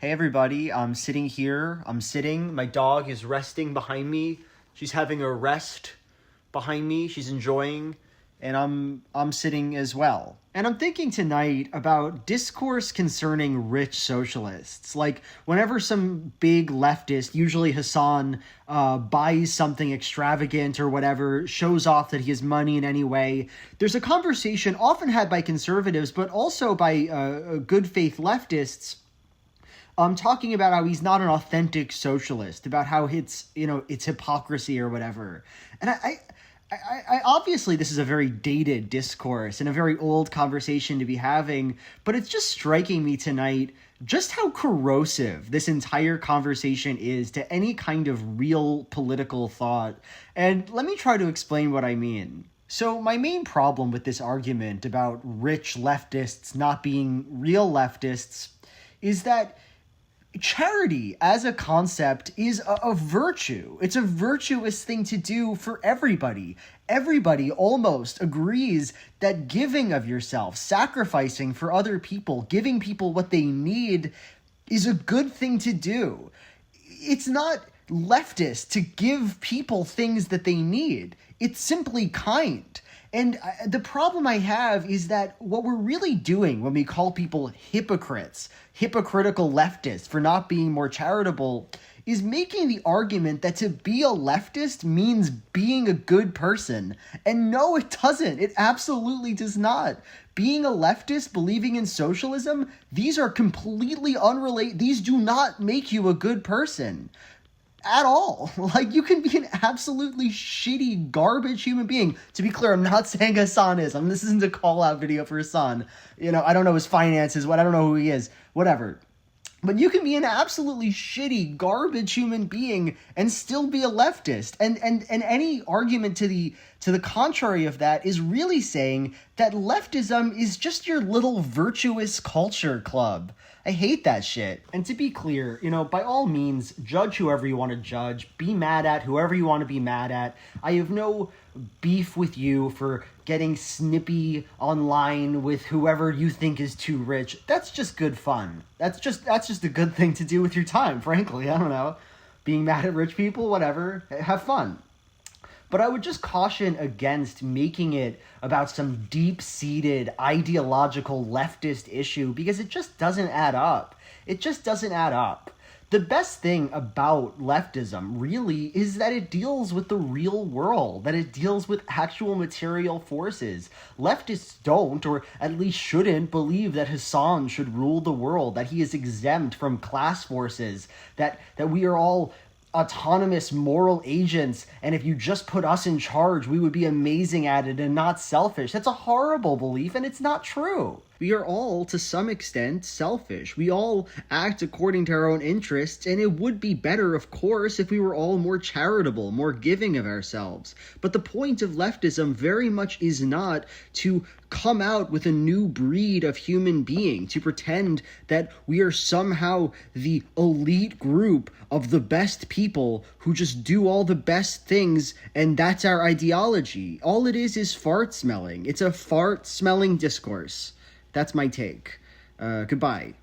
Hey everybody, I'm sitting here. My dog is resting behind me. She's having a rest behind me. She's enjoying, and I'm sitting as well. And I'm thinking tonight about discourse concerning rich socialists. Like, whenever some big leftist, usually Hassan, buys something extravagant or whatever, shows off that he has money in any way, there's a conversation often had by conservatives, but also by good faith leftists, talking about how he's not an authentic socialist, about how it's hypocrisy or whatever. And I obviously this is a very dated discourse and a very old conversation to be having, but it's just striking me tonight just how corrosive this entire conversation is to any kind of real political thought. And let me try to explain what I mean. So my main problem with this argument about rich leftists not being real leftists is that charity as a concept is a virtue. It's a virtuous thing to do for everybody. Everybody almost agrees that giving of yourself, sacrificing for other people, giving people what they need is a good thing to do. It's not leftist to give people things that they need. It's simply kind. And the problem I have is that what we're really doing when we call people hypocrites, hypocritical leftists for not being more charitable, is making the argument that to be a leftist means being a good person. And no, it doesn't. It absolutely does not. Being a leftist, believing in socialism, these are completely unrelated. These do not make you a good person. At all. Like, you can be an absolutely shitty, garbage human being. To be clear, I'm not saying Hassan is. This isn't a call-out video for Hassan. I don't know his finances, I don't know who he is, whatever. But you can be an absolutely shitty, garbage human being and still be a leftist. And any argument to the contrary of that is really saying that leftism is just your little virtuous culture club. I hate that shit. And to be clear, by all means, judge whoever you want to judge. Be mad at whoever you want to be mad at. I have no beef with you for getting snippy online with whoever you think is too rich. That's just good fun. That's just a good thing to do with your time, frankly. I don't know. Being mad at rich people, whatever. Have fun. But I would just caution against making it about some deep-seated ideological leftist issue because it just doesn't add up. It just doesn't add up. The best thing about leftism really is that it deals with the real world, that it deals with actual material forces. Leftists don't, or at least shouldn't, believe that Hassan should rule the world, that he is exempt from class forces, that we are all autonomous moral agents, and if you just put us in charge, we would be amazing at it and not selfish. That's a horrible belief, and it's not true. We are all, to some extent, selfish. We all act according to our own interests, and it would be better, of course, if we were all more charitable, more giving of ourselves. But the point of leftism very much is not to come out with a new breed of human being, to pretend that we are somehow the elite group of the best people who just do all the best things, and that's our ideology. All it is fart smelling. It's a fart-smelling discourse. That's my take. Goodbye.